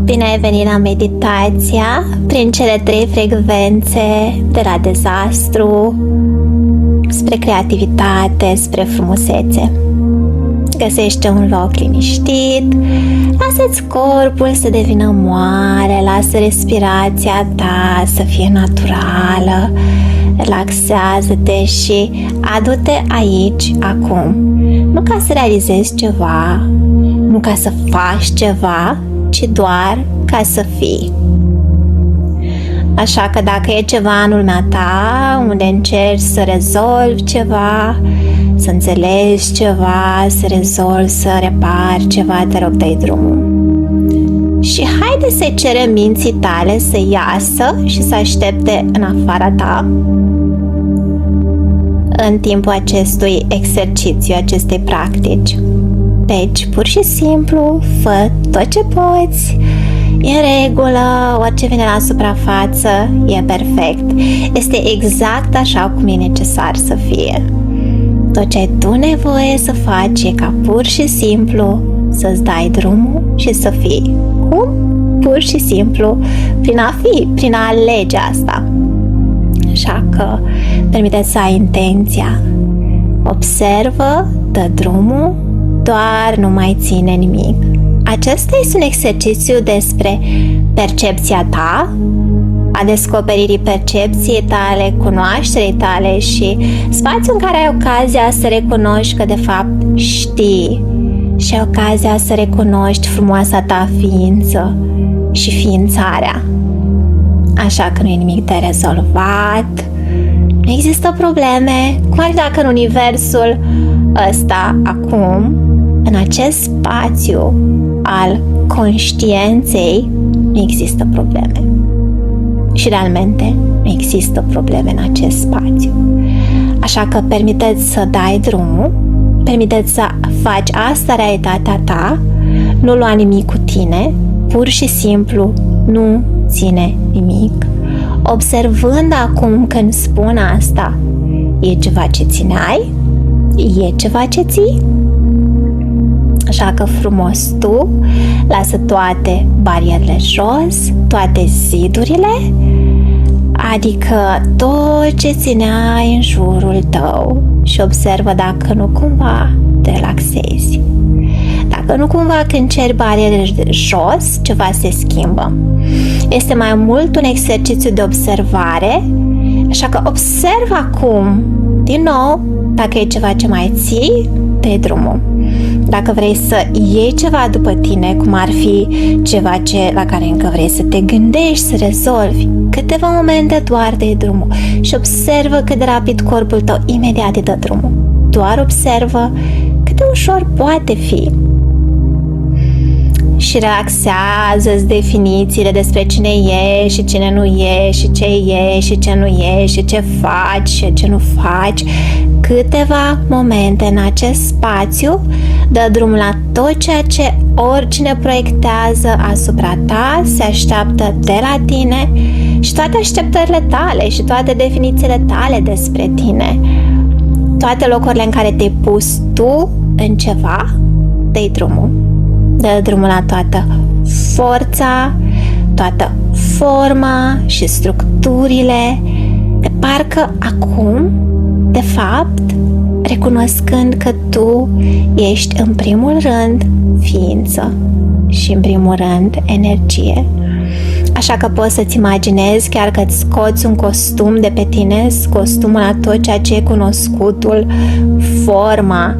Bine ai venit la meditația prin cele 3 frecvențe, de la dezastru spre creativitate, spre frumusețe. Găsește un loc liniștit, lasă-ți corpul să devină moale, lasă respirația ta să fie naturală, relaxează-te și adu-te aici, acum. Nu ca să realizezi ceva, nu ca să faci ceva, ci doar ca să fii. Așa că dacă e ceva în lumea ta, unde încerci să rezolvi ceva, să înțelegi ceva, să rezolvi, să repari ceva, te rog, dă-i drumul. Și haide să-i cerem minții tale să iasă și să aștepte în afara ta în timpul acestui exercițiu, acestei practici. Deci, pur și simplu, fă tot ce poți, e în regulă, orice vine la suprafață e perfect. Este exact așa cum e necesar să fie. Tot ce ai tu nevoie să faci e ca pur și simplu să-ți dai drumul și să fii. Cum? Pur și simplu prin a fi, prin a alege asta. Așa că permite-ți să ai intenția. Observă, dă drumul, doar nu mai ține nimic. Acesta este un exercițiu despre percepția ta, a descoperirii percepției tale, cunoașterii tale și spațiul în care ai ocazia să recunoști că de fapt știi și ai ocazia să recunoști frumoasa ta ființă și ființarea. Așa că nu e nimic de rezolvat, nu există probleme, cum ar fi dacă în universul ăsta, acum, în acest spațiu al conștiinței, nu există probleme. Și realmente nu există probleme în acest spațiu. Așa că permiteți să dai drumul, permiteți să faci asta realitatea ta, nu lua nimic cu tine, pur și simplu nu ține nimic. Observând acum când spun asta, e ceva ce țineai? E ceva ce ții? Așa că frumos tu, lasă toate barierele jos, toate zidurile, adică tot ce țineai în jurul tău și observă dacă nu cumva te relaxezi. Dacă nu cumva când ceri barierele de jos, ceva se schimbă. Este mai mult un exercițiu de observare, așa că observă acum, din nou, dacă e ceva ce mai ții, dă-i drumul. Dacă vrei să iei ceva după tine, cum ar fi ceva la care încă vrei să te gândești, să rezolvi, câteva momente doar dă-i drumul și observă cât de rapid corpul tău imediat îi dă drumul. Doar observă cât de ușor poate fi. Și relaxează-ți definițiile despre cine e și cine nu e și ce e și ce nu e și ce faci și ce nu faci. Câteva momente în acest spațiu, dă drumul la tot ceea ce oricine proiectează asupra ta, se așteaptă de la tine și toate așteptările tale și toate definițiile tale despre tine. Toate locurile în care te-ai pus tu în ceva, dă-i drumul. Dă drumul la toată forța, toată forma și structurile, de parcă acum, de fapt, recunoscând că tu ești în primul rând ființă și în primul rând energie. Așa că poți să-ți imaginezi chiar că îți scoți un costum de pe tine, costumul la tot ceea ce e cunoscutul, forma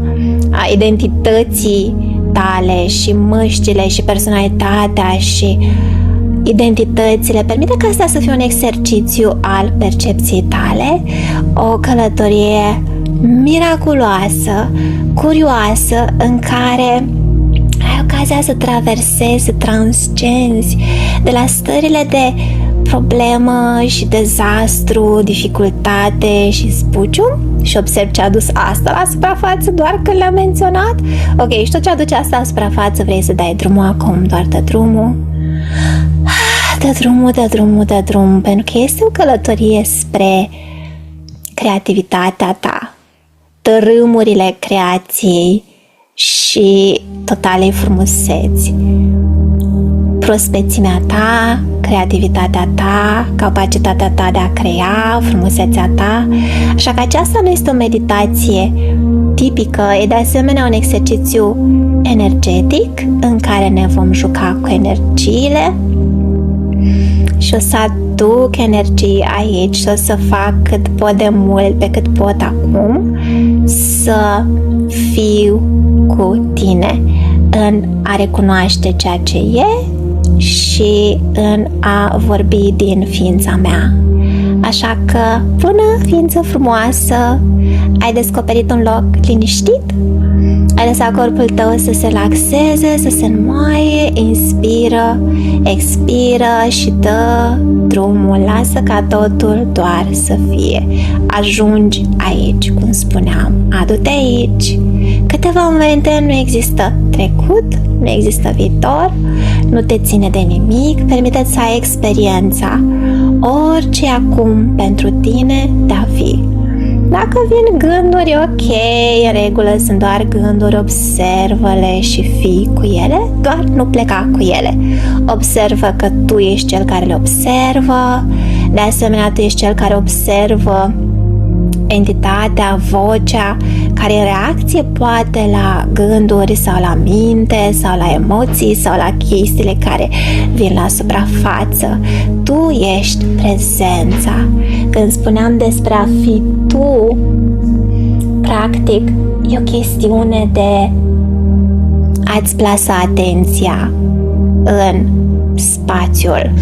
a identității tale și mâșcile și personalitatea și identitățile. Permite ca asta să fie un exercițiu al percepției tale, o călătorie miraculoasă, curioasă, în care ai ocazia să traversezi, să transcenzi de la stările de problemă și dezastru, dificultate și spuciu și observ ce a adus asta la suprafață doar când le-am menționat. Ok, și tot ce aduce asta la suprafață vrei să dai drumul acum, doar dă drumul. Dă drumul, dă drumul, dă drumul, pentru că este o călătorie spre creativitatea ta, tărâmurile creației și totalei frumuseți. prospețimea ta, creativitatea ta, capacitatea ta de a crea, frumusețea ta. Așa că aceasta nu este o meditație tipică, e de asemenea un exercițiu energetic în care ne vom juca cu energiile și o să aduc energii aici și o să fac cât pot de mult pe cât pot acum să fiu cu tine în a recunoaște ceea ce e și în a vorbi din ființa mea. Așa că, bună ființă frumoasă, ai descoperit un loc liniștit? Ai lăsat corpul tău să se relaxeze, să se înmoaie, inspiră, expiră și dă drumul, lasă ca totul doar să fie. Ajungi aici, cum spuneam, adu-te aici. Câteva momente, nu există trecut, nu există viitor, nu te ține de nimic, permite-ți să ai experiența, orice acum pentru tine de a fi. Dacă vin gânduri, ok, în regulă, sunt doar gânduri, observă-le și fii cu ele, doar nu pleca cu ele. Observă că tu ești cel care le observă, de asemenea tu ești cel care observă entitatea, vocea, care în reacție poate la gânduri sau la minte sau la emoții sau la chestiile care vin la suprafață. Tu ești prezența. Când spuneam despre a fi tu, practic e o chestiune de a-ți plasa atenția în spațiul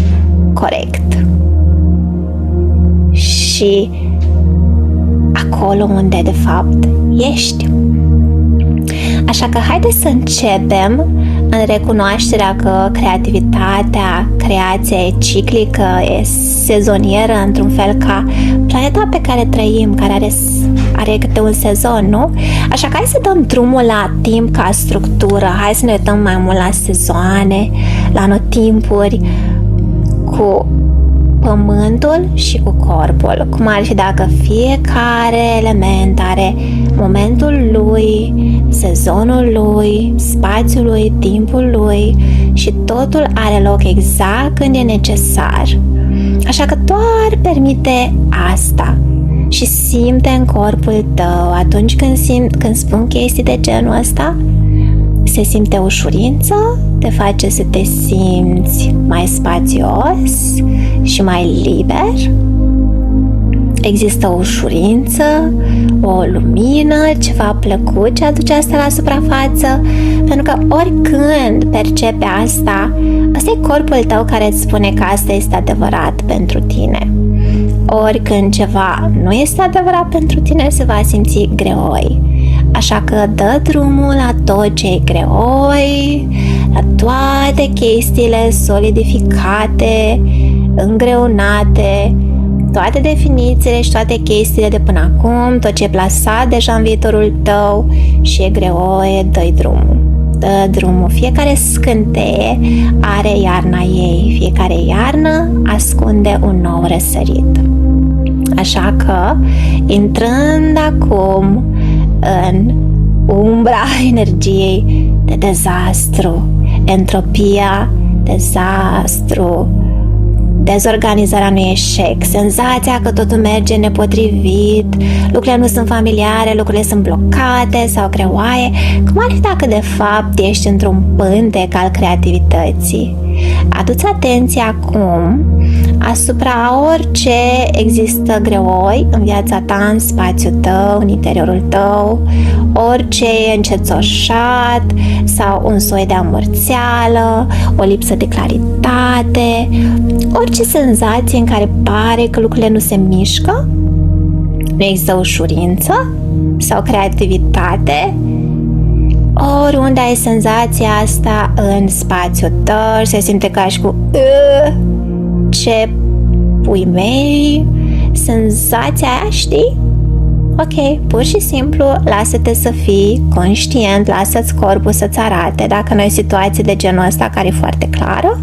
corect și acolo unde de fapt ești. Așa că haideți să începem în recunoașterea că creativitatea, creația e ciclică, e sezonieră într-un fel ca planeta pe care trăim, care are câte un sezon, nu? Așa că hai să dăm drumul la timp ca structură, hai să ne uităm mai mult la sezoane, la anotimpuri, cu pământul și cu corpul, cum ar fi dacă fiecare element are momentul lui, sezonul lui, spațiul lui, timpul lui și totul are loc exact când e necesar. Așa că doar permite asta și simte în corpul tău atunci când spun chestii de genul ăsta, se simte ușurință, te face să te simți mai spațios și mai liber. Există o ușurință, o lumină, ceva plăcut ce aduce asta la suprafață, pentru că oricând percepe asta, ăsta e corpul tău care îți spune că asta este adevărat pentru tine. Oricând ceva nu este adevărat pentru tine, se va simți greoi. Așa că dă drumul la tot ce e greoi, la toate chestiile solidificate, îngreunate, toate definițiile și toate chestiile de până acum, tot ce e plasat deja în viitorul tău și e greoie, dă-i drumul. Dă drumul. Fiecare scânteie are iarna ei, fiecare iarnă ascunde un nou răsărit. Așa că, intrând acum în umbra energiei de dezastru, entropia, dezastru, dezorganizarea unui eșec, senzația că totul merge nepotrivit, lucrurile nu sunt familiare, lucrurile sunt blocate sau greoaie, cum ar fi dacă de fapt ești într-un pântec al creativității. Adu-ți atenția acum asupra orice există greoi în viața ta, în spațiul tău, în interiorul tău, orice e încețoșat sau un soi de amorțeală, o lipsă de claritate, orice senzație în care pare că lucrurile nu se mișcă, nu există ușurință sau creativitate. Oriunde ai senzația asta în spațiul tău, se simte ca și cu ce pui mei, senzația aia, știi? Ok, pur și simplu lasă-te să fii conștient, lasă-ți corpul să-ți arate. Dacă nu ai situație de genul ăsta care e foarte clară,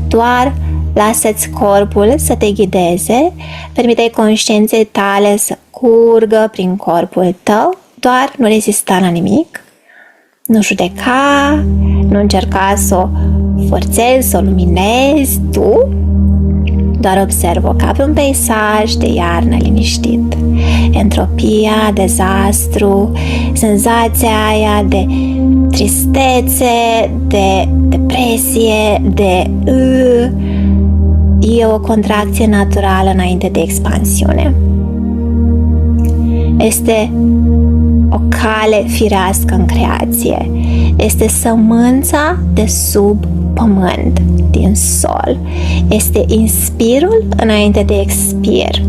doar lasă-ți corpul să te ghideze, permite-i conștiinței tale să curgă prin corpul tău, doar nu rezista la nimic, nu judeca, nu încerca să o forțezi, să o luminezi tu, doar observă ca pe un peisaj de iarnă liniștit. Entropia, dezastru, senzația aia de tristețe, de depresie, e o contracție naturală înainte de expansiune. Este o cale firească în creație. Este sămânța de sub pământ, din sol. Este inspirul înainte de expir.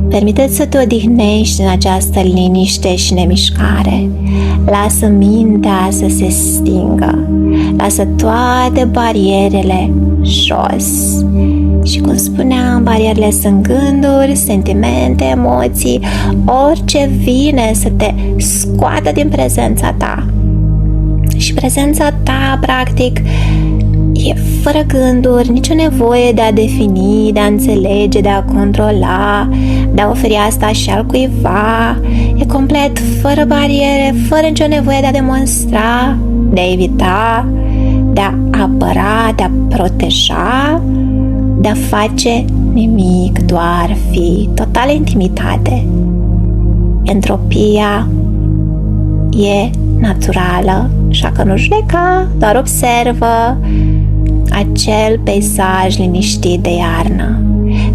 Permite-ți să te odihnești în această liniște și nemișcare. Lasă mintea să se stingă. Lasă toate barierele jos. Și cum spuneam, barierele sunt gânduri, sentimente, emoții, orice vine să te scoată din prezența ta. Și prezența ta, practic, e fără gânduri, nicio nevoie de a defini, de a înțelege, de a controla, de a oferi asta și al cuiva. E complet fără bariere, fără nicio nevoie de a demonstra, de a evita, de a apăra, de a proteja, de a face nimic, doar fi, totală intimitate. Entropia e naturală, așa că nu judeca, doar observă acel peisaj liniștit de iarnă.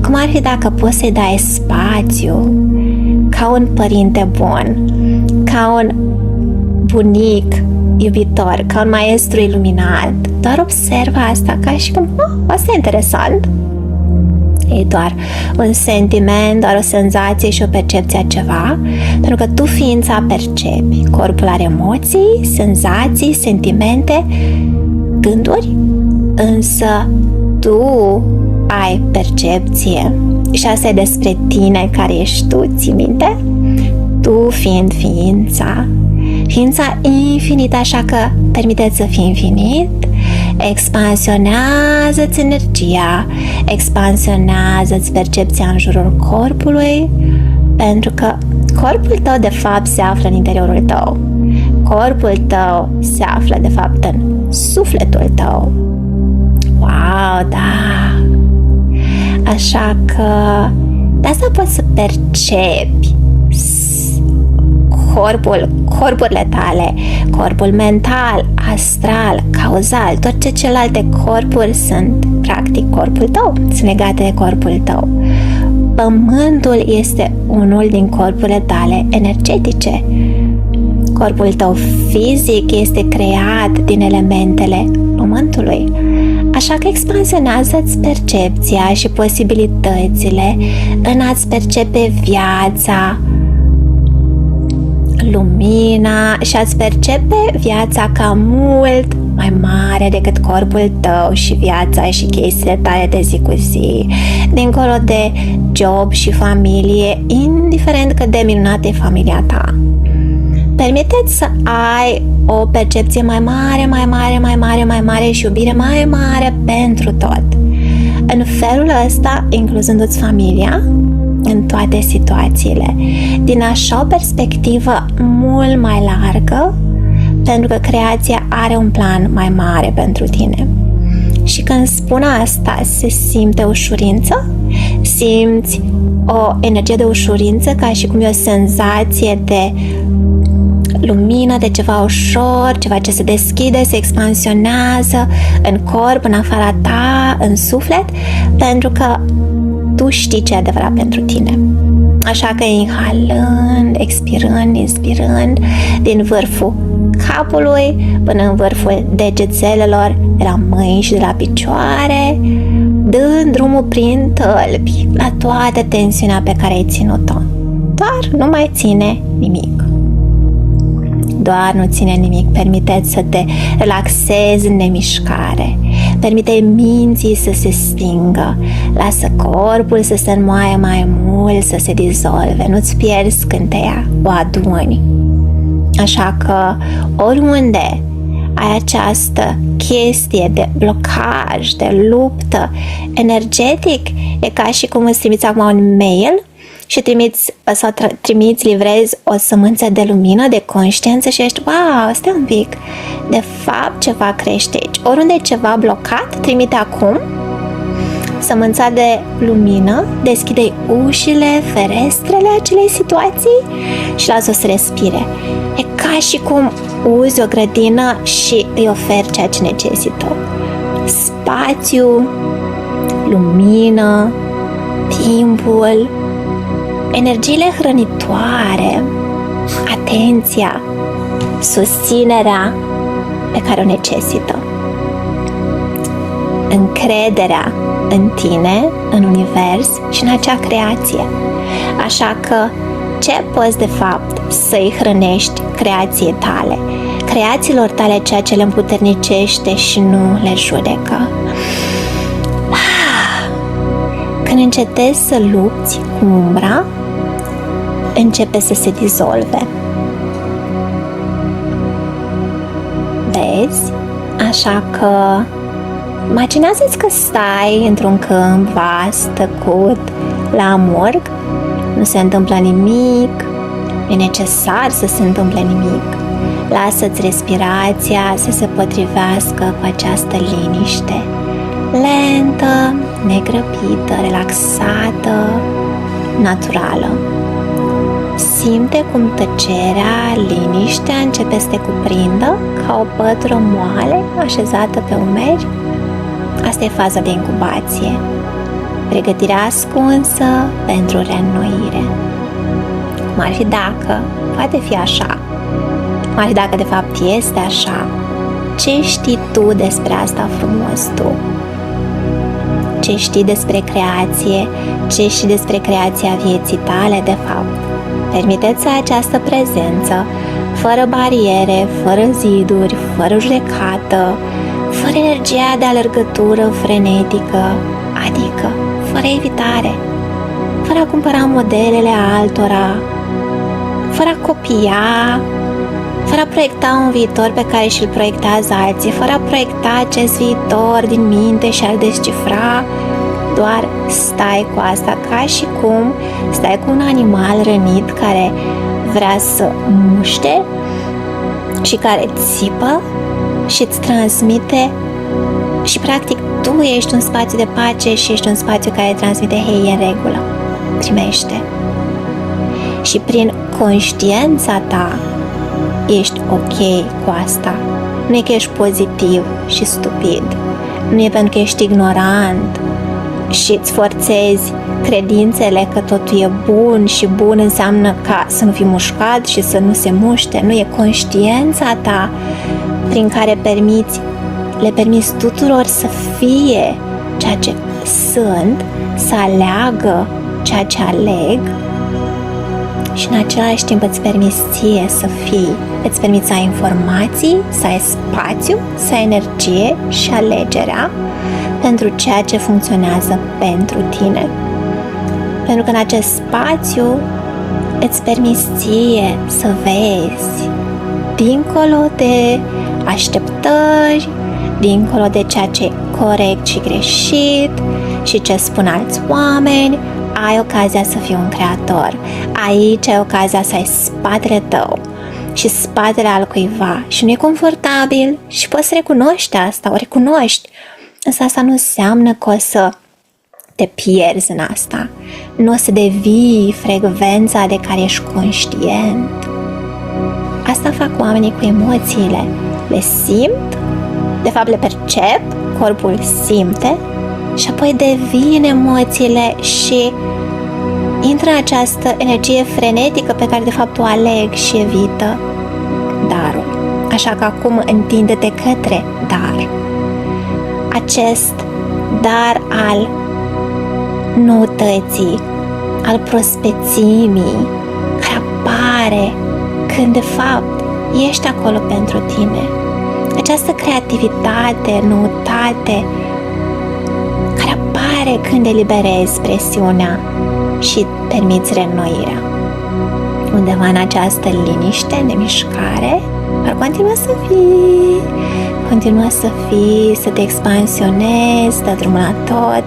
Cum ar fi dacă poți să-i dai spațiu, ca un părinte bun, ca un bunic iubitor, ca un maestru iluminat. Doar observă asta ca și cum, asta e interesant. E doar un sentiment, doar o senzație și o percepție a ceva, pentru că tu, ființa, percepi. Corpul are emoții, senzații, sentimente, gânduri, însă tu ai percepție și asta e despre tine, care ești tu, ții minte? Tu fiind ființa infinită, așa că permite-ți să fii infinit. Expansionează-ți energia, expansionează-ți percepția în jurul corpului, pentru că corpul tău de fapt se află în interiorul tău. Corpul tău se află de fapt în sufletul tău. Wow, da! Așa că de asta poți să percepi corpurile tale, corpul mental, astral, cauzal, tot ce celelalte corpuri sunt, practic, corpul tău, sunt legate de corpul tău. Pământul este unul din corpurile tale energetice. Corpul tău fizic este creat din elementele pământului. Așa că expansionează-ți percepția și posibilitățile în a-ți percepe viața, lumina și a-ți percepe viața ca mult mai mare decât corpul tău și viața și chestiile tale de zi cu zi, dincolo de job și familie, indiferent cât de minunată e familia ta. Permite-ți să ai o percepție mai mare și iubire mai mare pentru tot. În felul ăsta, incluzându-ți familia în toate situațiile, din așa o perspectivă mult mai largă, pentru că creația are un plan mai mare pentru tine. Și când spun asta, se simte ușurință, simți o energie de ușurință, ca și cum e o senzație de lumină, de ceva ușor, ceva ce se deschide, se expansionează în corp, în afara ta, în suflet, pentru că tu știi ce e adevărat pentru tine. Așa că inhalând, expirând, inspirând, din vârful capului până în vârful degețelelor, de la mâini și de la picioare, dând drumul prin tălpi la toată tensiunea pe care ai ținut-o. Doar nu mai ține nimic. Doar nu ține nimic. Permite-ți să te relaxezi în nemișcare. Permite minții să se stingă. Lasă corpul să se înmoaie mai mult, să se dizolve. Nu-ți pierzi scânteia, o aduni. Așa că oriunde ai această chestie de blocaj, de luptă energetic, e ca și cum îți trimiți acum un mail și trimiți, livrezi o sămânță de lumină, de conștiință și ești, wow, stai un pic, de fapt ceva crește aici. Oriunde e ceva blocat, trimite acum sămânța de lumină, deschide ușile, ferestrele acelei situații și lasă-o să respire. E ca și cum uzi o grădină și îi oferi ceea ce necesită. Spațiu, lumină, timpul, energiile hrănitoare, atenția, susținerea pe care o necesită, încrederea în tine, în univers și în acea creație. Așa că ce poți de fapt să-i hrănești creației tale, creațiilor tale, ceea ce le împuternicește și nu le judecă? Când încetezi să lupți cu umbra, începe să se dizolve. Vezi? Așa că imaginează-ți că stai într-un câmp vast, tăcut, la morg, nu se întâmplă nimic, nu e necesar să se întâmple nimic. Lasă-ți respirația să se potrivească cu această liniște, lentă, negrăbită, relaxată, naturală. Simte cum tăcerea, liniștea începe să te cuprindă ca o pătură moale așezată pe umeri. Asta e faza de incubație, pregătirea ascunsă pentru reînnoire. Cum ar fi dacă poate fi așa, cum ar fi dacă de fapt este așa, ce știi tu despre asta frumos tu? Ce știi despre creație, ce știi despre creația vieții tale de fapt? Permiteți această prezență, fără bariere, fără ziduri, fără judecată, fără energia de alergătură frenetică, adică fără evitare, fără a cumpăra modelele altora, fără a copia, fără a proiecta un viitor pe care și-l proiectează alții, fără a proiecta acest viitor din minte și a-l descifra. Doar stai cu asta, ca și cum stai cu un animal rănit care vrea să muște și care țipă și îți transmite și practic tu ești un spațiu de pace și ești un spațiu care transmite, hei, e în regulă, primește. Și prin conștiința ta ești ok cu asta. Nu e că ești pozitiv și stupid, nu e pentru că ești ignorant și îți forțezi credințele că totul e bun și bun înseamnă ca să nu fii mușcat și să nu se muște. Nu, e conștiința ta prin care le permiți tuturor să fie ceea ce sunt, să aleagă ceea ce aleg și în același timp îți permiți ție să fii, îți permiți să ai informații, să ai spațiu, să ai energie și alegerea pentru ceea ce funcționează pentru tine. Pentru că în acest spațiu îți permiți ție să vezi dincolo de așteptări, dincolo de ceea ce e corect și greșit și ce spun alți oameni, ai ocazia să fii un creator. Aici ai ocazia să ai spatele tău și spatele altcuiva și nu e confortabil și poți să recunoști asta, o recunoști. Însă asta nu înseamnă că o să te pierzi în asta. Nu o să devii frecvența de care ești conștient. Asta fac oamenii cu emoțiile. Le simt, de fapt le percep, corpul simte și apoi devin emoțiile și intră în această energie frenetică pe care de fapt o aleg și evită darul. Așa că acum întinde-te către dar. Acest dar al noutății, al prospețimii, care apare când de fapt ești acolo pentru tine. Această creativitate, noutate, care apare când eliberezi presiunea și permiți reînnoirea. Undeva în această liniște, nemișcare, dar continua să fii, să te expansionezi, dă drumul la tot,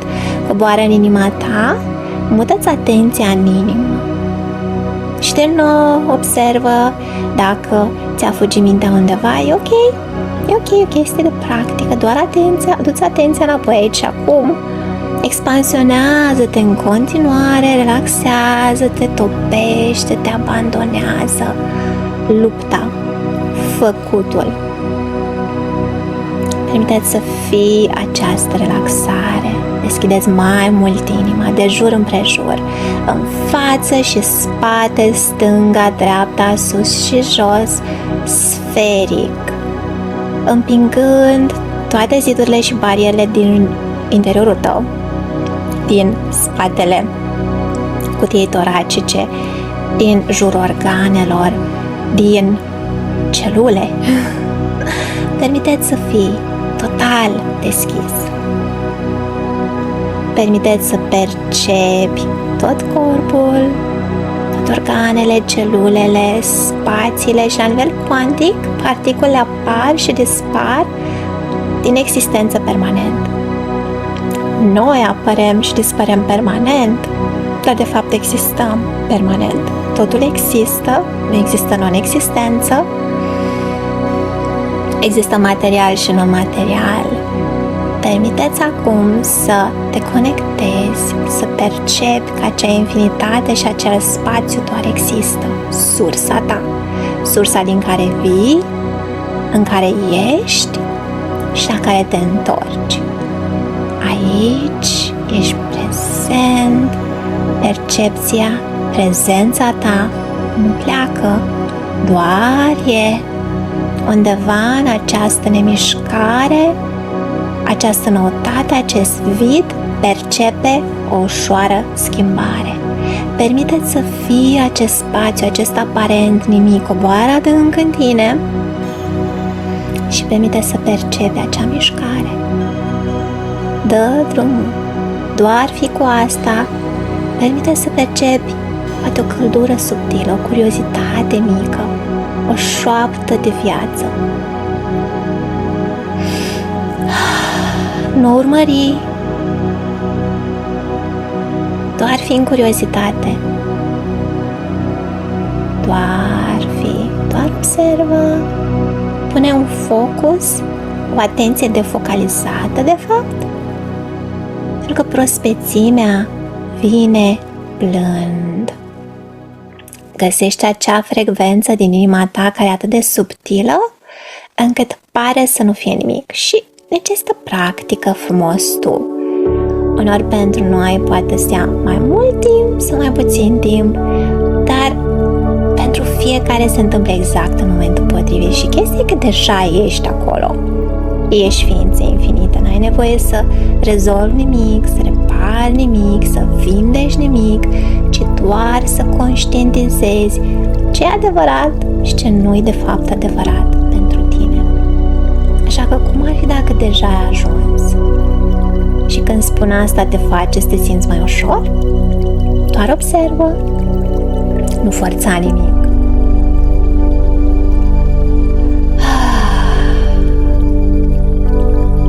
coboară în inima ta, mută-ți atenția în inimă Și de nou observă dacă ți-a fugit mintea undeva, e ok. E o chestie de practică, doar atenția, adu-ți atenția înapoi aici și acum. Expansionează-te în continuare, relaxează-te, topește-te, abandonează lupta, făcutul. Permiteți să fie această relaxare. Deschideți mai mult inima, de jur împrejur, în față și spate, stânga, dreapta, sus și jos, sferic, împingând toate zidurile și barierele din interiorul tău, din spatele cutiei toracice, din jurul organelor, din celule. Permiteți să fii total deschis. Permiteți să percepi tot corpul, toate organele, celulele, spațiile și la nivel cuantic, particule apar și dispar din existență permanent. Noi apărem și dispărem permanent, dar de fapt existăm permanent. Totul există, nu există non-existență, există material și non-material. Permiteți acum să te conectezi, să percepi că acea infinitate și acel spațiu doar există. Sursa ta, sursa din care vii, în care ești și la care te întorci. Aici ești prezent, percepția, prezența ta nu pleacă, doar e undeva în această nemișcare, această noutate, acest vid percepe o ușoară schimbare. Permite-ți să fie acest spațiu, acest aparent nimic, coboară adânc în tine și permite să percepi acea mișcare. Dă drumul, doar fi cu asta, permite să percepi poate o căldură subtilă, o curiozitate mică, o șoaptă de viață. Nu urmări, doar fi în curiozitate, doar observă, pune un focus, o atenție defocalizată de fapt, pentru că prospețimea vine blând. Găsești acea frecvență din inima ta care e atât de subtilă încât pare să nu fie nimic și necesită practică frumos tu. Uneori pentru noi poate să ia mai mult timp sau mai puțin timp, dar pentru fiecare se întâmplă exact în momentul potrivit și chestia e că deja ești acolo. Ești ființă infinită, n-ai nevoie să rezolvi nimic, să repari nimic, să vindești nimic, ci doar să conștientizezi ce e adevărat și ce nu e de fapt adevărat pentru tine. Așa că cum ar fi dacă deja ai ajuns? Și când spun asta te face să te simți mai ușor? Doar observă, nu forța nimic.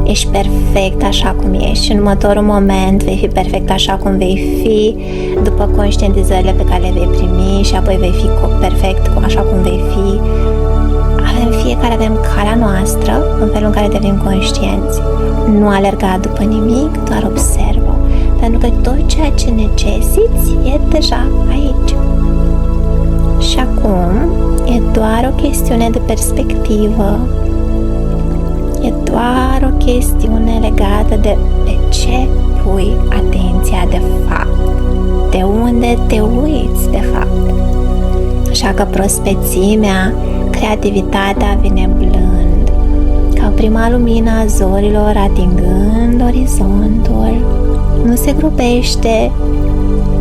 Ești perfect așa cum ești și în următorul moment vei fi perfect așa cum vei fi după conștientizările pe care le vei primi și apoi vei fi perfect așa cum vei fi. Fiecare avem calea noastră în felul în care devenim conștienți. Nu alerga după nimic, doar observă. Pentru că tot ceea ce necesiți e deja aici. Și acum e doar o chestiune de perspectivă. E doar o chestiune legată de pe ce pui atenția de fapt. De unde te uiți de fapt. Așa că prospețimea, creativitatea vine blând, ca prima lumină a zorilor atingând orizontul. Nu se grupește,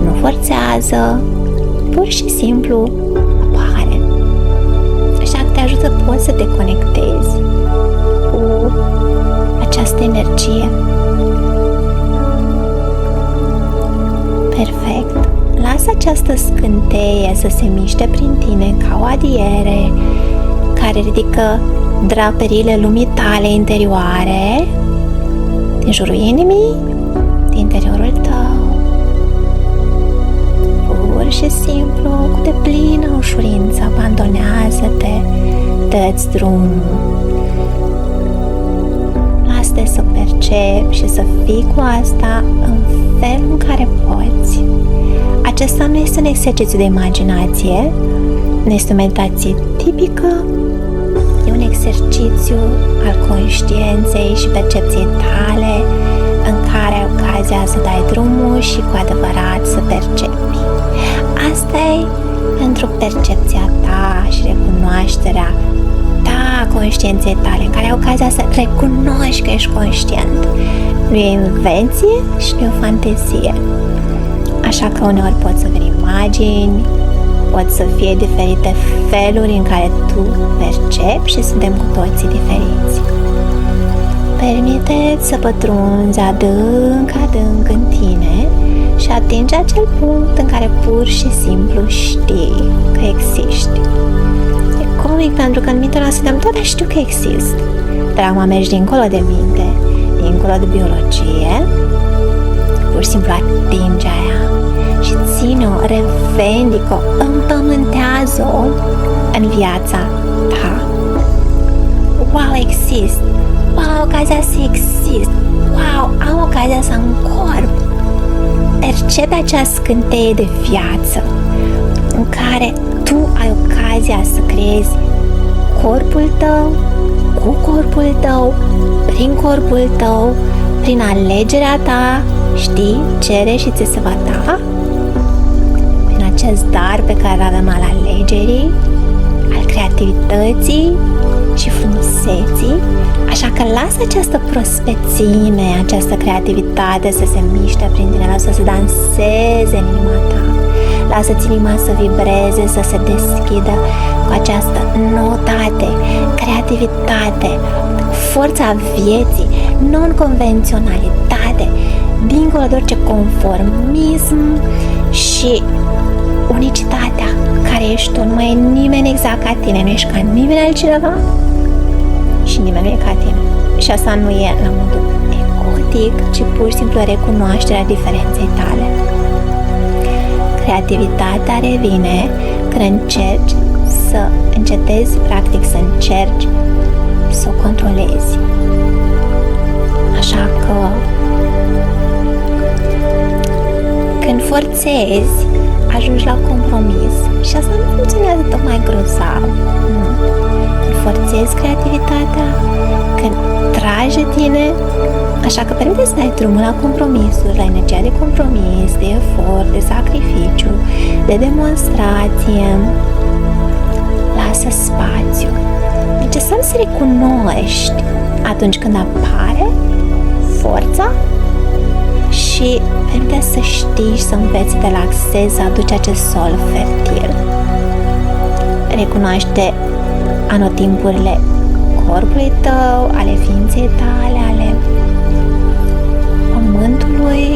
nu forțează, pur și simplu apare. Așa că te ajută, poți să te conectezi cu această energie. Perfect. Lasă această scânteie să se miște prin tine ca o adiere care ridică draperiile lumii tale interioare din jurul inimii, din interiorul tău. Pur pur și simplu, cu deplină ușurință, abandonează-te, dă-ți drumul. Lasă-te să percepi și să fii cu asta în felul în care poți. Acesta nu este un exercițiu de imaginație, nu este o meditație tipică, e un exercițiu al conștiinței și percepției tale în care ai ocazia să dai drumul și cu adevărat să percepi. Asta e pentru percepția ta și recunoașterea ta a conștiinței tale, în care ai ocazia să recunoști că ești conștient. Nu e invenție și nu e o fantezie. Așa că uneori pot să vin imagini, pot să fie diferite feluri în care tu percepi și suntem cu toții diferiți. Permite-ți să pătrunzi adânc în tine și atingi acel punct în care pur și simplu știi că existi. E comic pentru că în mintea noastră suntem tot știu că exist. Dar acum mergi dincolo de minte, dincolo de biologie, pur și simplu atingi aia și ține-o, revendică-o, împământează-o în viața ta. Wow, exist! Wow, am ocazia să exist! Wow, am ocazia să am corp! Percepe acea scânteie de viață în care tu ai ocazia să creezi corpul tău, cu corpul tău, prin corpul tău, prin alegerea ta, știi, cere și ți se va da, prin acest dar pe care îl avem al alegerii, al creativității și frumuseții. Așa că lasă această prospețime, această creativitate să se miște prin tine, lasă să danseze în inima ta, lasă-ți inima să vibreze, să se deschidă cu această noutate, creativitate, forța vieții, non-convenționalitate, dincolo de orice conformism și unicitatea care ești tu. Nu mai e nimeni exact ca tine, nu ești ca nimeni altcineva și nimeni nu e ca tine. Și asta nu e la modul egotic, ci pur și simplu recunoașterea diferenței tale. Creativitatea revine când încerci să încetezi, practic să încerci să o controlezi. Așa că când forțezi, ajungi la compromis și asta nu funcționează tocmai grozav. Când forțezi creativitatea, când tragi de tine, așa că permite să dai drumul la compromisuri, la energia de compromis, de efort, de sacrificiu, de demonstrație. Lasă spațiu. Necesar să recunoști atunci când apare forța și permite să știi și să înveți să te relaxezi, să aduci acest sol fertil. Recunoaște anotimpurile corpului tău, ale ființei tale, ale pământului,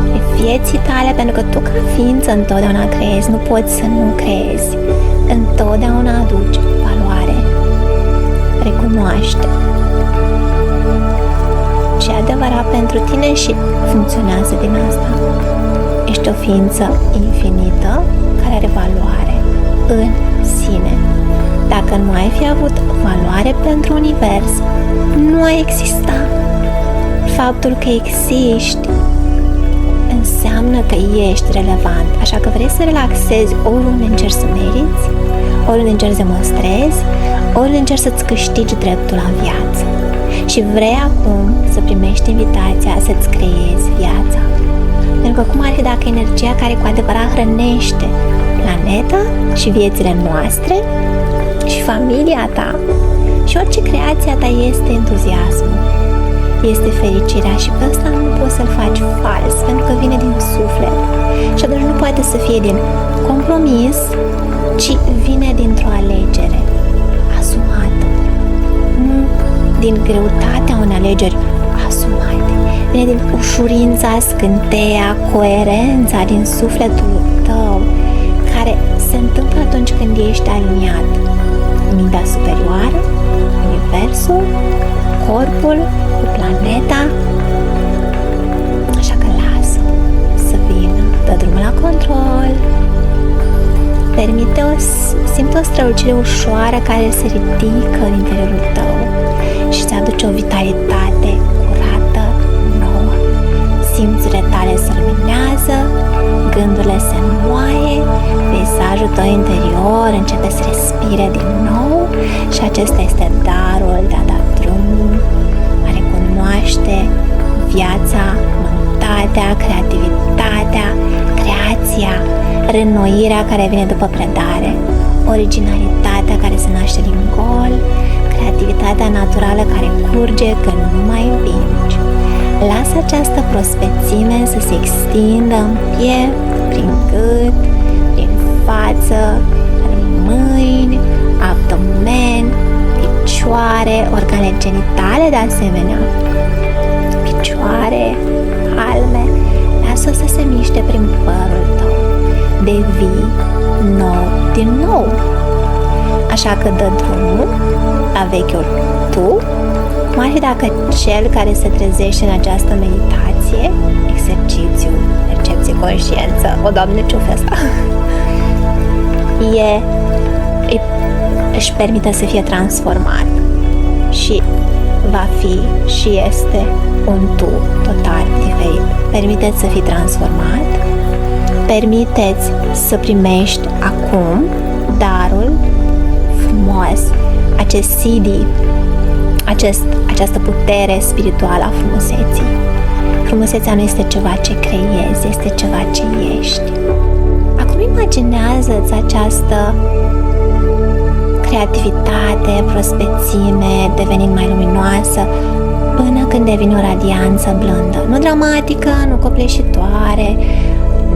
ale vieții tale, pentru că tu ca ființă întotdeauna creezi, nu poți să nu creezi. Întotdeauna aduci valoare. Recunoaște ce e adevărat pentru tine și funcționează din asta. Ești o ființă infinită care are valoare în sine. Dacă nu ai fi avut valoare pentru univers, nu ai exista. Faptul că existi înseamnă că ești relevant. Așa că vrei să relaxezi oriunde încerci să meriți, oriunde încerci să demonstrezi, oriunde încerci să-ți câștigi dreptul la viață. Și vrei acum să primești invitația să-ți creezi viața. Pentru că cum ar fi dacă energia care cu adevărat hrănește planeta și viețile noastre și familia ta și orice creația ta este entuziasmul, este fericirea și pe ăsta nu poți să-l faci fals, pentru că vine din suflet și atunci nu poate să fie din compromis, ci vine dintr-o alegere asumată, nu din greutatea unei alegeri asumate, vine din ușurința, scânteia, coerența din sufletul tău, care se întâmplă atunci când ești aliniat cu mintea superioară, universul, corpul, cu planeta. Așa că lasă să vină dă drumul la control. Simte o strălucire ușoară care se ridică în interiorul tău și îți aduce o vitalitate curată, nouă. Simțurile tale se luminează, gândurile se înmoaie, peisajul tău interior începe să respire din nou și acesta este darul de a da drumul, a recunoaște viața, noutatea, creativitatea, creația, reînnoirea care vine după predare, originalitatea care se naște din gol, creativitatea naturală care curge când nu mai învingi. Lasă această prospețime să se extindă în piept, prin gât, prin față, în mâini, abdomen, picioare, organe genitale de asemenea, picioare, palme. Lasă să se miște prin părul tău. Devii nou din nou. Așa că dă drumul la vechiul tu, cum ar fi dacă cel care se trezește în această meditație, exercițiu, percepție, conștiință, o Doamne, ce-o asta? își permite să fie transformat și va fi și este un tu total diferit. Permiteți să fii transformat, permiteți să primești acum darul frumos, acest CD, această putere spirituală a frumuseții. Frumusețea nu este ceva ce creezi, este ceva ce ești. Acum imaginează-ți această creativitate, prospețime, devenind mai luminoasă, până când devine o radianță blândă. Nu dramatică, nu copleșitoare,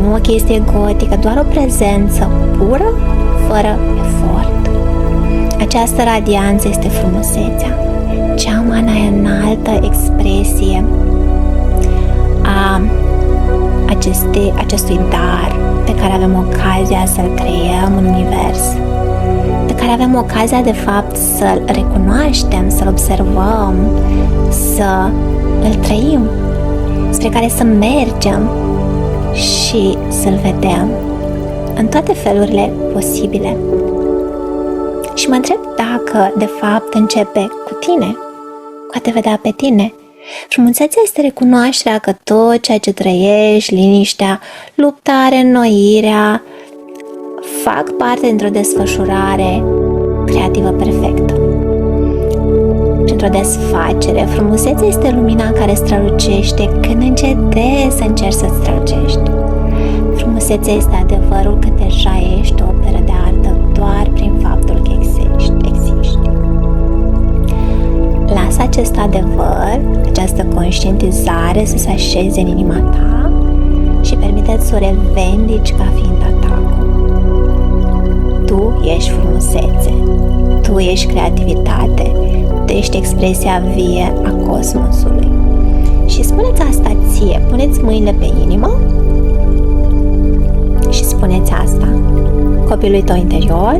nu o chestie gotică, doar o prezență pură, fără efort. Această radianță este frumusețea, cea mai înaltă expresie a acestui dar pe care avem ocazia să-l creăm în univers, pe care avem ocazia de fapt să-l recunoaștem, să-l observăm, să îl trăim, spre care să mergem și să-l vedem în toate felurile posibile. Și mă întreb dacă de fapt începe cu tine, cu a te vedea pe tine. Frumusețea este recunoașterea că tot ceea ce trăiești, liniștea, lupta, reînnoirea, fac parte dintr-o desfășurare creativă perfectă. Printr-o desfacere, frumusețea este lumina care strălucește când încetezi să încerci să strălucești. Frumusețea este adevărul că deja ești o operă de artă doar prin faptul că existi. Lasă acest adevăr, această conștientizare să se așeze în inima ta și permite-ți să o revendici ca fiind a ta. Tu ești frumusețe, tu ești creativitate, tu ești expresia vie a cosmosului. Și spuneți asta ție, puneți mâinile pe inimă și spuneți asta copilului tău interior.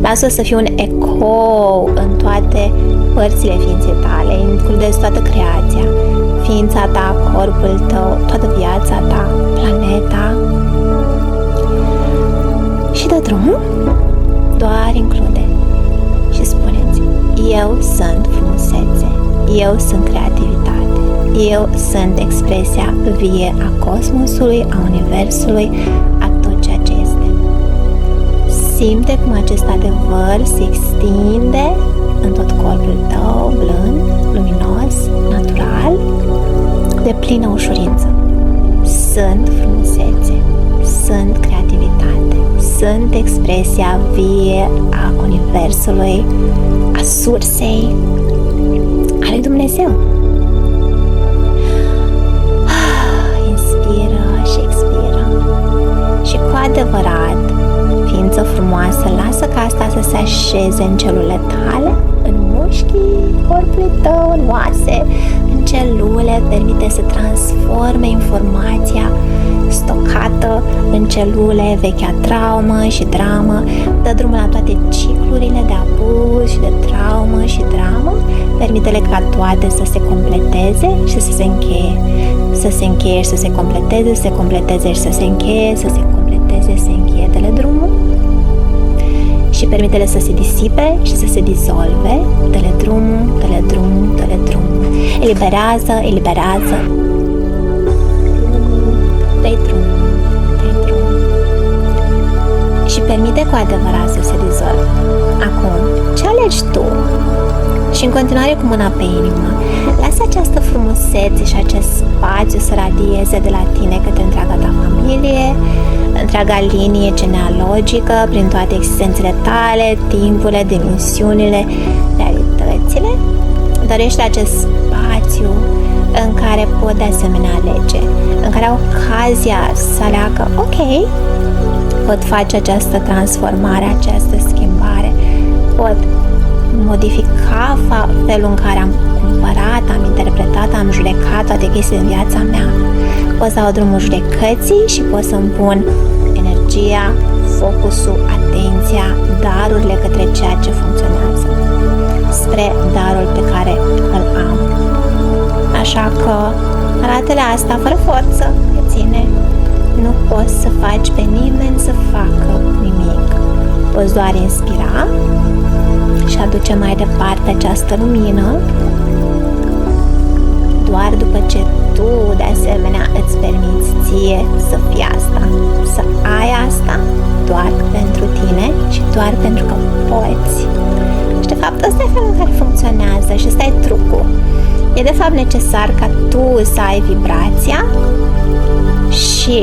Lasă să fie un ecou în toate părțile ființei tale, includeți toată creația, ființa ta, corpul tău, toată viața ta, planeta. Și dă drumul, doar include și spuneți: eu sunt frumusețe, eu sunt creativitate, eu sunt expresia vie a cosmosului, a universului, a tot ceea ce este. Simte cum acest adevăr se extinde în tot corpul tău, blând, luminos, natural, de plină ușurință. Sunt frumusețe, sunt creativitate, sunt expresia vie a universului, a sursei, a lui Dumnezeu. Inspiră și expiră. Și cu adevărat, ființă frumoasă, lasă ca asta să se așeze în celulele tale, în mușchii corpului tău, în oase, în celule, permite să transforme informația stocată în celule, vechea traumă și dramă, dă drumul la toate ciclurile de abuz și de traumă și dramă, Permite-le ca toate să se completeze și să se încheie. Să se încheie și să se completeze, să se completeze și să se încheie, să se completeze, să se încheie. Dă-le drumul și permite-le să se disipe și să se dizolve. Dă-le drumul, dă-le drumul, dă-le drumul. Eliberează, eliberează. Dă-i drumul, dă-i drumul. Și permite cu adevărat să se dizolve. Acum, ce alegi tu? Și în continuare cu mâna pe inimă, lasă această frumusețe și acest spațiu să radieze de la tine către întreaga ta familie, întreaga linie genealogică, prin toate existențele tale, timpurile, dimensiunile, realitățile. Dorește acest spațiu în care pot de asemenea alege, în care au ocazia să aleagă, ok, pot face această transformare, această schimbare, pot modifica felul în care am cumpărat, am interpretat, am judecat toate chestiile în viața mea. Pot să dau drumul judecății și pot să-mi pun energia, focusul, atenția, darurile către ceea ce funcționează, spre darul pe care îl am. Așa că arată-le asta fără forță, pe tine. Nu poți să faci pe nimeni să facă nimic. Poți doar inspira și aduce mai departe această lumină, doar după ce tu, de asemenea, îți permiți ție să fii asta, să ai asta doar pentru tine și doar pentru că poți. Și de fapt, ăsta e felul în care funcționează și ăsta e trucul. E de fapt necesar ca tu să ai vibrația și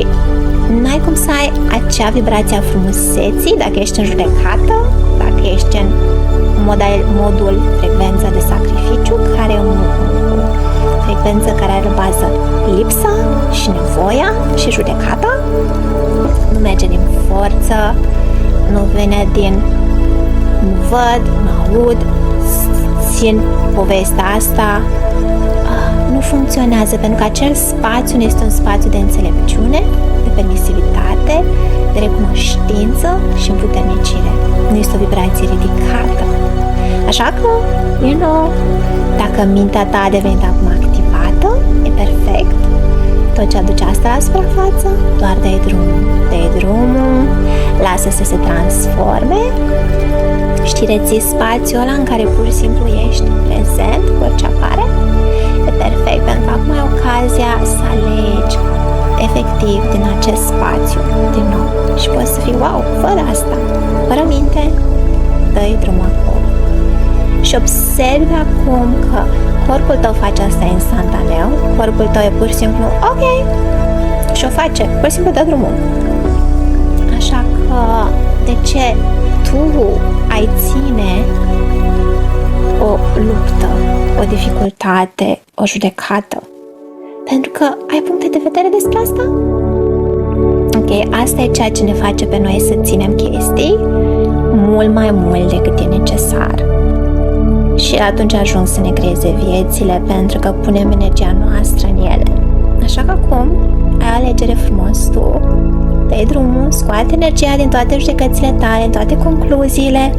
n-ai cum să ai acea vibrație a frumuseții dacă ești în judecată, dacă ești în modul frecvența de sacrificiu, care e o frecvență care are bază lipsa și nevoia și judecata. Nu merge din forță, nu vine din nu văd, nu aud, țin povestea asta. Nu funcționează, pentru că acel spațiu nu este un spațiu de înțelepciune, de permisivitate, de recunoștință și împuternicire. Nu este o vibrație ridicată. Așa că, dacă mintea ta a devenit acum activată, e perfect. Tot ce aduce asta la suprafață, doar dai drumul, lasă să se transforme și reții spațiul ăla în care pur și simplu ești prezent cu orice apare. E perfect, pentru că acum ai ocazia să alegi efectiv din acest spațiu din nou și poți să fii wow, fără asta, fără minte, dă-i drumul acum și observi acum că corpul tău face asta instantaneu, corpul tău e pur și simplu ok și o face, pur și simplu dă drumul. Așa că de ce tu ai ține o luptă, o dificultate, o judecată? Pentru că ai puncte de vedere despre asta? Ok, asta e ceea ce ne face pe noi să ținem chestii mult mai mult decât e necesar. Și atunci ajung să ne creeze viețile, pentru că punem energia noastră în ele. Așa că acum ai alegere frumos tu, dai drumul, scoate energia din toate judecățile tale, din toate concluziile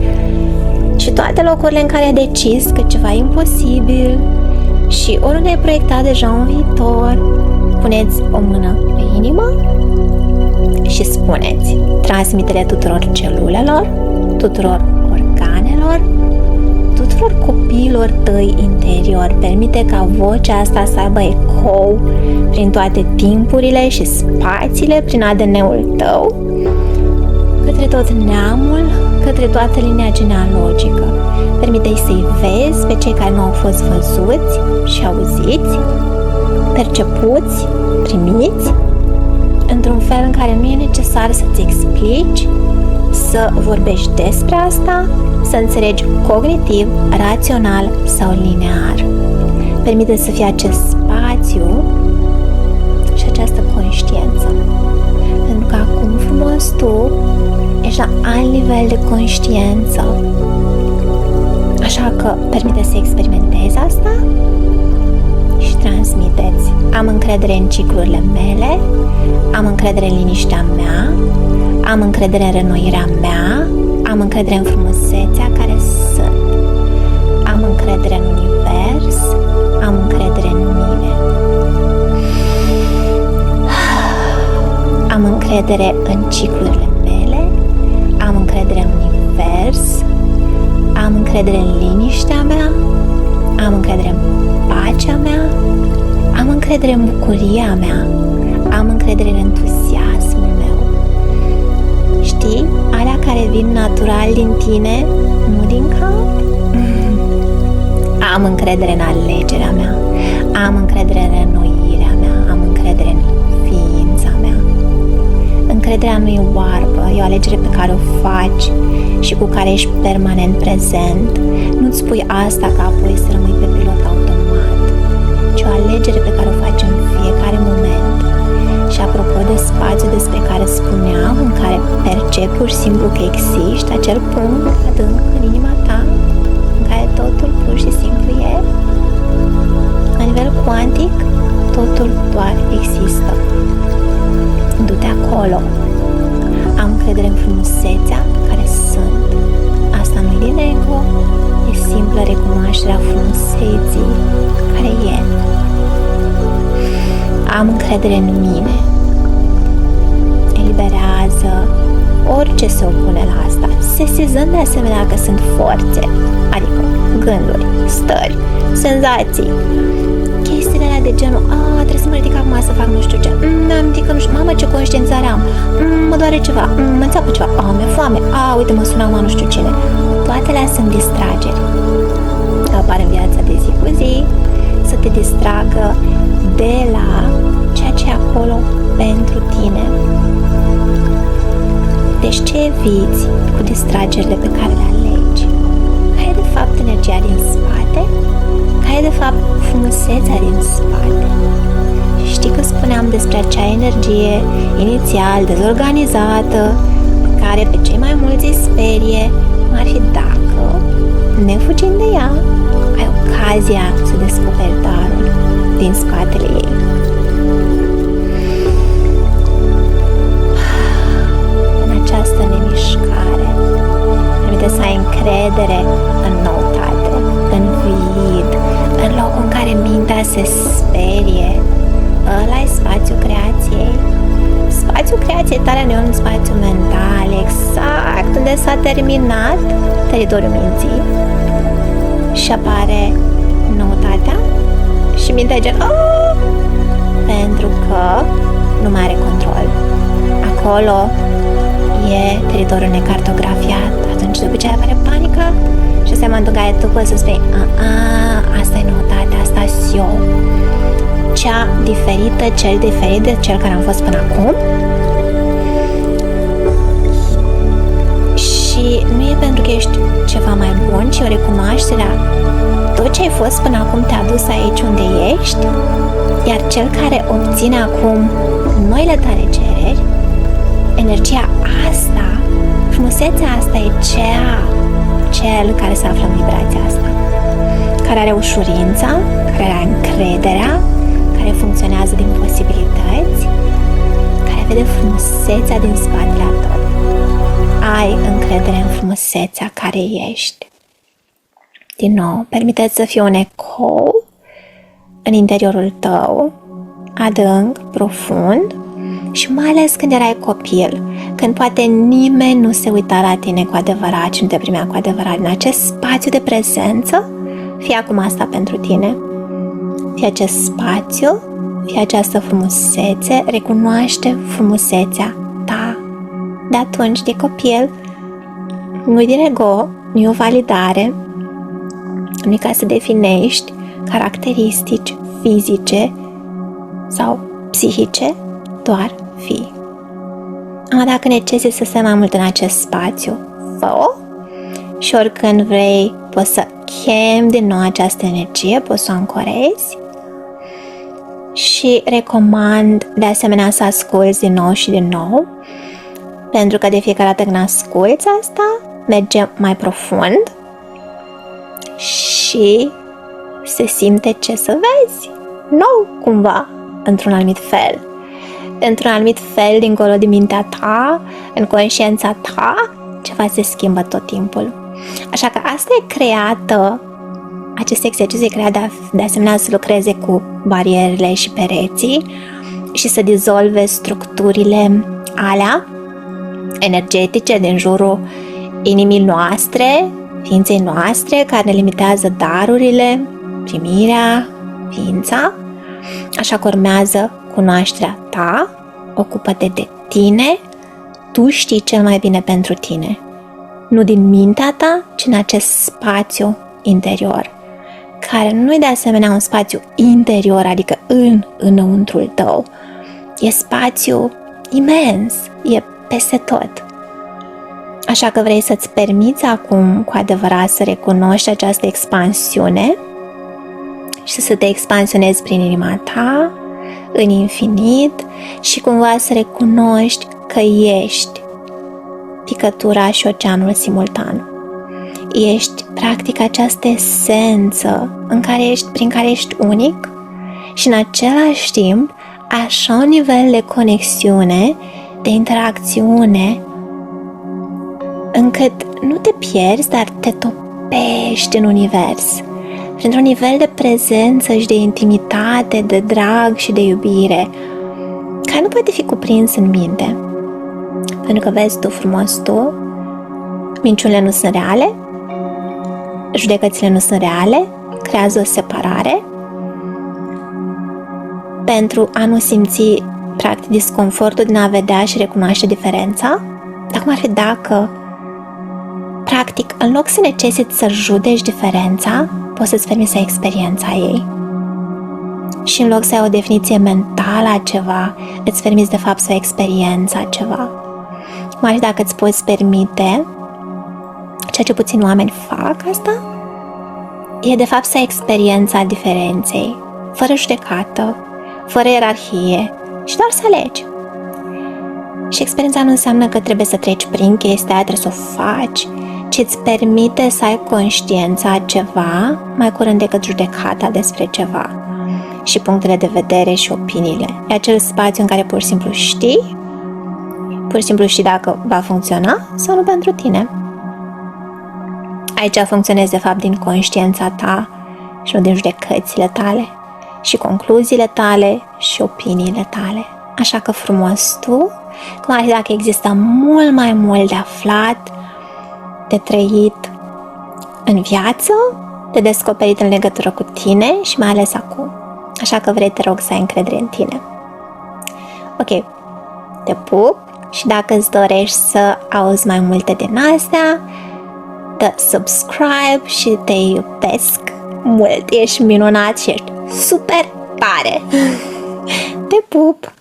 și toate locurile în care ai decis că ceva e imposibil și oriunde ai proiectat deja un viitor. Puneți o mână pe inimă și spuneți, transmite-le tuturor celulelor, tuturor organelor, tuturor copiilor tăi interior. Permite ca vocea asta să aibă ecou prin toate timpurile și spațiile, prin ADN-ul tău, către tot neamul, către toată linia genealogică. Permite-i să-i vezi pe cei care nu au fost văzuți și auziți, percepuți, primiți, într-un fel în care nu e necesar să-ți explici, să vorbești despre asta, să înțelegi cognitiv, rațional sau linear. Permite să fie acest spațiu și această conștiință. Pentru că acum frumos tu ești la alt nivel de conștiință. Așa că permite să experimentezi asta și transmiteți. Am încredere în ciclurile mele, am încredere în liniștea mea, am încredere în renoirea mea, am încredere în frumusețea care sunt, am încredere în univers. univers, am încredere în mine. Am încredere în ciclurile mele, am încredere în univers, am încredere în liniștea mea, am încredere în pacea mea, am încredere în bucuria mea, am încredere în entuziasmul meu. Știi? Alea care vin natural din tine, nu din cap. Am încredere în alegerea mea, am încredere în reînnoirea mea, am încredere în ființa mea. Încrederea nu e oarbă, e o alegere pe care o faci și cu care ești permanent prezent. Nu-ți spui asta ca apoi să rămâi pe pilot automat, ci o alegere pe care o faci în fiecare moment. Și apropo de spațiu despre care spuneam, în care percepi pur și simplu că există acel punct adânc în inima ta, în care totul pur și simplu e, la nivel cuantic, totul doar există. Du-te acolo. Am încredere în frumusețea care sunt. Asta nu e din ego, e simplă recunoașterea frumuseții care e. Am încredere în mine. Eliberează orice se opune la asta, sesizând de asemenea că sunt forțe, adică gânduri, stări, senzații, chestiile alea de genul, trebuie să mă ridic acum să fac nu știu ce, mi-am ridicat, nu știu, mamă ce conștiințare am, mă doare ceva, mă înțeapă ceva, mi-e foame, uite mă sună acum nu știu cine. Toate alea sunt distrageri. Apar în viața de zi cu zi să te distragă de la ceea ce e acolo pentru tine. Deci ce eviți cu distragerile pe care le alegi? Care e de fapt energia din spate? Care e de fapt frumusețea din spate? Și știi că spuneam despre acea energie inițial dezorganizată pe care pe cei mai mulți îi sperie, ar fi dacă, nefugind de ea, ai ocazia să descoperi darul din spatele ei. În această nemișcare, permite să ai încredere în noutate, în vid, în locul în care mintea se sperie. Ăla e spațiul creației. Spațiul creației tale nu e un spațiu mental, exact unde s-a terminat teritoriul minții și apare noutatea și mintea gen pentru că nu mai are control. Acolo e teritoriul necartografiat. Atunci după ce apare panică și se momentul în care tu poți să spui asta e noutate, asta-s eu, cea diferită, cel diferit de cel care am fost până acum. Și nu e pentru că ești ceva mai bun, ci o recunoaștere a tot ce ai fost până acum te-a dus aici unde ești, iar cel care obține acum noile tale cereri, energia asta, frumusețea asta e cel care se află în vibrația asta, care are ușurința, care are încrederea, care funcționează din posibilități, care vede frumusețea din spatele a tot. Ai încredere în frumusețea care ești. Din nou, permite-ți să fie un ecou în interiorul tău, adânc, profund, și mai ales când erai copil, când poate nimeni nu se uita la tine cu adevărat și nu te primea cu adevărat în acest spațiu de prezență, fie acum asta pentru tine. Fie acest spațiu, fie această frumusețe, recunoaște frumusețea ta. De atunci, de copil, nu-i din ego, nu-i o validare, nu-i ca să definești caracteristici fizice sau psihice, doar fii. Dacă necesiți să stai mai mult în acest spațiu, fă-o și oricând vrei poți să chemi din nou această energie, poți să o ancorezi și recomand de asemenea să asculți din nou și din nou, pentru că de fiecare dată când asculți asta, merge mai profund și se simte ce să vezi nou cumva, într-un anumit fel. Într-un anumit fel, dincolo de mintea ta, în conștiința ta, ceva se schimbă tot timpul. Așa că asta e creată, acest exercițiu e creat de asemenea să lucreze cu barierele și pereții și să dizolve structurile alea energetice din jurul inimii noastre, ființei noastre, care ne limitează darurile, primirea, ființa. Așa că urmează cunoașterea ta, ocupă-te de tine, tu știi cel mai bine pentru tine. Nu din mintea ta, ci în acest spațiu interior, care nu e de asemenea un spațiu interior, adică înăuntrul tău. E spațiu imens, e peste tot. Așa că vrei să-ți permiți acum cu adevărat să recunoști această expansiune și să te expansionezi prin inima ta, în infinit, și cumva să recunoști că ești picătura și oceanul simultan. Ești practic această esență prin care ești unic și în același timp așa un nivel de conexiune, de interacțiune, încât nu te pierzi, dar te topești în univers, printr-un nivel de prezență și de intimitate, de drag și de iubire, care nu poate fi cuprins în minte. Pentru că vezi tu frumos tu, minciunile nu sunt reale, judecățile nu sunt reale, creează o separare pentru a nu simți practic disconfortul din a vedea și recunoaște diferența. Dar cum ar fi dacă practic, în loc să necesiți să judeci diferența, poți să-ți permiți să ai experiența ei. Și în loc să ai o definiție mentală a ceva, îți permiți de fapt să ai experiența a ceva. Cum ar fi dacă îți poți permite, ceea ce puțini oameni fac asta, e de fapt să ai experiența diferenței, fără judecată, fără ierarhie și doar să alegi. Și experiența nu înseamnă că trebuie să treci prin chestia aia, trebuie să o faci, ci îți permite să ai conștiința a ceva mai curând decât judecata despre ceva și punctele de vedere și opiniile. E acel spațiu în care pur și simplu știi dacă va funcționa sau nu pentru tine. Aici funcționezi de fapt din conștiința ta și nu din judecățile tale și concluziile tale și opiniile tale. Așa că frumos tu, cum ar fi dacă există mult mai mult de aflat, de trăit în viață, de descoperit în legătură cu tine și mai ales acum. Așa că vrei, te rog, să ai încredere în tine. Ok, te pup și dacă îți dorești să auzi mai multe din astea, dă subscribe și te iubesc mult. Ești minunat și ești super tare. Te pup!